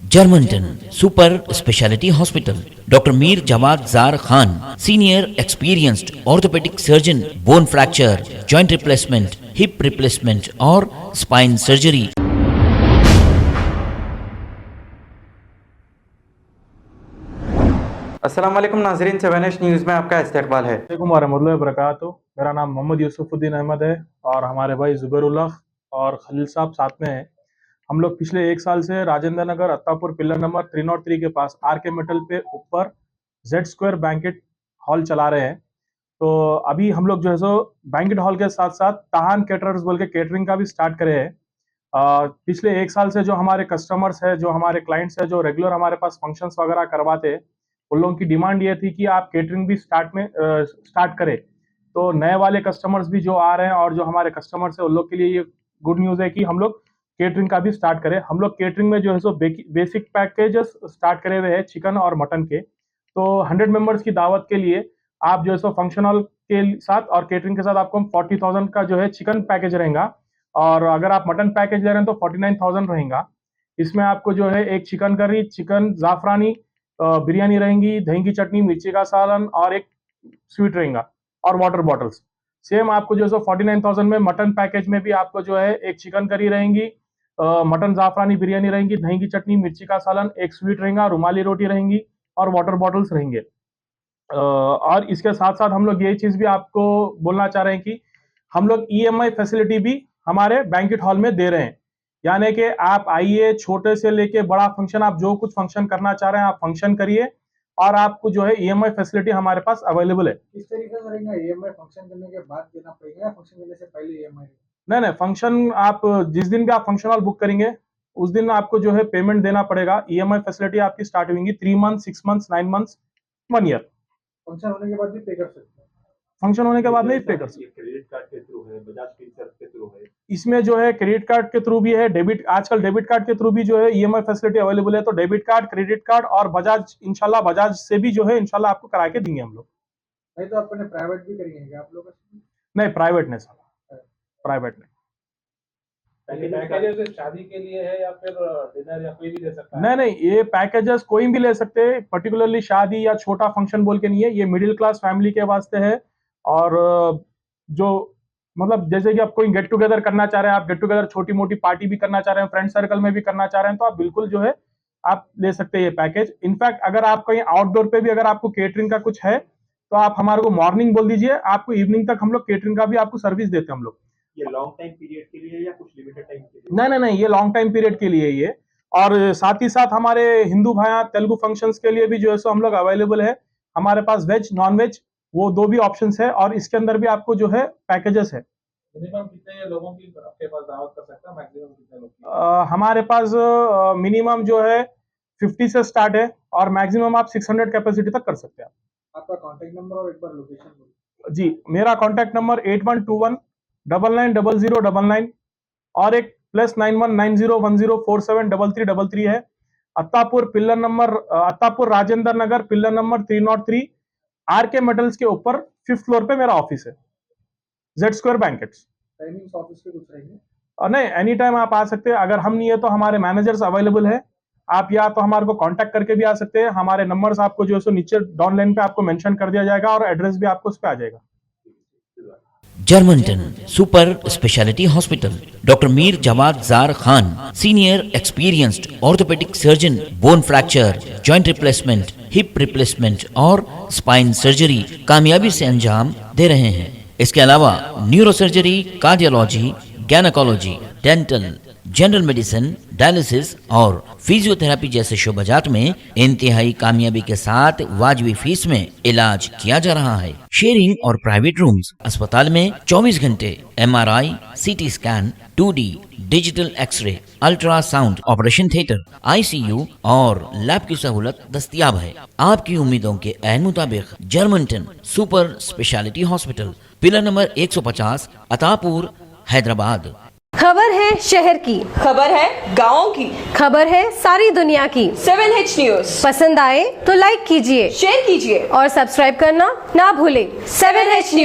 Germanton super speciality hospital, doctor Mir Jawad Jar Khan, senior experienced orthopaedic surgeon, bone fracture, joint replacement, hip replacement और spine surgery. अस्सलाम वालेकुम नाज़रीन, 7H news में आपका इस्तकबाल है। मेरा नाम मोहम्मद यूसुफुद्दीन अहमद है और हमारे भाई जुबैरुल्लाह और खलील साहब साथ में हैं। हम लोग पिछले 1 साल से राजेंद्र नगर अत्तापुर पिलर नंबर 303 के पास आरके मेटल पे ऊपर जेड स्क्वायर बैंकेट हॉल चला रहे हैं। तो अभी हम लोग जो है सो बैंकेट हॉल के साथ साथ ताहान कैटरर्स बोल के केटरिंग का भी स्टार्ट करे हैं। पिछले 1 साल से जो हमारे कस्टमर्स है, जो हमारे क्लाइंट्स है, जो रेगुलर हमारे पास फंक्शंस वगैरह करवाते हैं, उन लोगों की डिमांड ये थी कि आप केटरिंग भी स्टार्ट करें। तो नए वाले कस्टमर्स भी जो आ रहे हैं और जो हमारे कस्टमर्स है उन लोग के लिए ये गुड न्यूज़ है कि हम लोग केटरिंग का भी स्टार्ट करें। हम लोग केटरिंग में जो है सो बेसिक पैकेजेस स्टार्ट करे हुए हैं चिकन और मटन के। तो 100 मेंबर्स की दावत के लिए आप जो है सो फंक्शन हॉल के साथ और केटरिंग के साथ आपको 40,000 का जो है चिकन पैकेज रहेगा, और अगर आप मटन पैकेज ले रहे हैं तो 49,000 रहेगा। इसमें आपको जो है एक chicken curry, chicken Jafrani biryani रहेंगी, दही की चटनी, मिर्ची का सालन और एक स्वीट रहेगा और वाटर बॉटल्स। सेम आपको जो है 49,000 में मटन पैकेज में भी आपको जो है एक चिकन करी रहेंगी, मटन जाफरानी बिरयानी रहेंगी, दही की चटनी, मिर्ची का सालन, एक स्वीट रहेगा, रुमाली रोटी रहेंगी और वाटर बॉटल्स रहेंगे। और इसके साथ साथ हम लोग यही चीज़ भी आपको बोलना चाह रहे हैं कि हम लोग EMI फैसिलिटी भी हमारे बैंकेट हॉल में दे रहे हैं। यानी कि आप आइए, छोटे से लेके बड़ा फंक्शन, आप जो कुछ फंक्शन करना चाह रहे हैं आप फंक्शन करिए, और आपको जो है EMI फैसिलिटी हमारे पास अवेलेबल है। किस तरीके से रहेगा? EMI फंक्शन करने के बाद देना पड़ेगा या फंक्शन करने से पहले EMI? नहीं, फंक्शन आप जिस दिन भी आप फंक्शन हॉल बुक करेंगे उस दिन आपको जो है पेमेंट देना पड़ेगा। EMI फैसिलिटी आपकी स्टार्ट होगी 3 month, 6 month, 9 month, 1 year. Function होने के बाद भी पे कर सकते हैं? फंक्शन होने के बाद नहीं पे कर सकते। क्रेडिट कार्ड के थ्रू है, बजाज फिनसर्व के थ्रू है। इसमें जो है क्रेडिट कार्ड के थ्रू भी है, आजकल डेबिट कार्ड के थ्रू भी जो है EMI फैसिलिटी अवेलेबल है। तो डेबिट कार्ड, क्रेडिट कार्ड और बजाज, इंशाल्लाह बजाज से भी जो है इंशाल्लाह आपको करा के देंगे हम लोग। नहीं तो अपने प्राइवेट भी करेंगे आप लोग? नहीं, प्राइवेट नहीं सर, प्राइवेट नहीं। पैकेजेस शादी के लिए है या फिर डिनर या कोई भी ले सकता है? नहीं, ये पैकेजेस कोई भी ले सकते हैं, पर्टिकुलरली शादी या छोटा फंक्शन बोल के नहीं है। ये मिडिल क्लास फैमिली के वास्ते है। और जो मतलब जैसे कि आप कोई गेट टुगेदर करना चाह रहे हैं, आप गेट टुगेदर छोटी मोटी पार्टी भी करना चाह रहे हैं, फ्रेंड सर्कल में भी करना चाह रहे हैं, तो आप बिल्कुल जो है आप ले सकते हैं ये पैकेज। इनफैक्ट अगर आप कहीं आउटडोर पे भी अगर आपको केटरिंग का कुछ है तो आप हमारे को मॉर्निंग बोल दीजिए, आपको इवनिंग तक हम लोग केटरिंग का भी आपको सर्विस देते हैं हम लोग। ये लॉन्ग टाइम पीरियड के लिए या कुछ लिमिटेड टाइम के लिए? नहीं, ये लॉन्ग टाइम पीरियड के लिए ये। और साथ ही साथ हमारे हिंदू भाई तेलुगु फंक्शंस के लिए भी जो है सो हम लोग अवेलेबल है। हमारे पास वेज, नॉन वेज, वो 2 भी ऑप्शंस है, और इसके अंदर भी आपको जो है पैकेजेस है। मिनिमम कितने लोगों की आपके पास दावत कर सकता है? मैक्सिमम कितने लोग की? हमारे पास मिनिमम जो है 50 से स्टार्ट है और मैक्सिमम आप 600 कैपेसिटी तक कर सकते हैं। आपका कांटेक्ट नंबर और एक बार लोकेशन बोलिए। जी, मेरा कांटेक्ट नंबर 8121 990099 और एक +91 9010 473333 है। Attapur Rajendra Nagar pillar number 303 R K metals के ऊपर 5th फ्लोर पे मेरा ऑफिस है, जेड स्क्वायर बैंकेट्स। टाइमिंग्स ऑफिस के कुछ रहेंगे? नहीं, एनी टाइम आप आ सकते हैं। अगर हम नहीं है तो हमारे मैनेजर्स अवेलेबल है। आप या तो हमारे को कांटेक्ट करके भी आ सकते हैं। हमारे नंबर्स आपको जो है सो नीचे डाउन लाइन पे आपको मेंशन कर दिया जाएगा और एड्रेस भी आपको उस पे आ जाएगा। Germanten super speciality hospital, doctor Mir Jawad Jar Khan, senior experienced orthopaedic surgeon, bone fracture, joint replacement, hip replacement और स्पाइन सर्जरी कामयाबी से अंजाम दे रहे हैं। इसके अलावा neuro surgery, cardiology, gynaecology, dental, general medicine, dialysis और फिजियोथेरेपी जैसे शोबाजात में इंतहाई कामयाबी के साथ वाजबी फीस में इलाज किया जा रहा है। शेयरिंग और प्राइवेट रूम्स, अस्पताल में 24 घंटे MRI, CT scan, 2D digital x-ray, ultrasound, operation theatre, ICU और लैब की सहूलत दस्तयाब है। आपकी उम्मीदों के ऐन मुताबिक Germanten super speciality hospital, pillar number 150, Attapur, Hyderabad. खबर है शहर की, खबर है गाँव की, खबर है सारी दुनिया की। 7H न्यूज पसंद आए तो लाइक कीजिए, शेयर कीजिए और सब्सक्राइब करना ना भूलें। 7H news.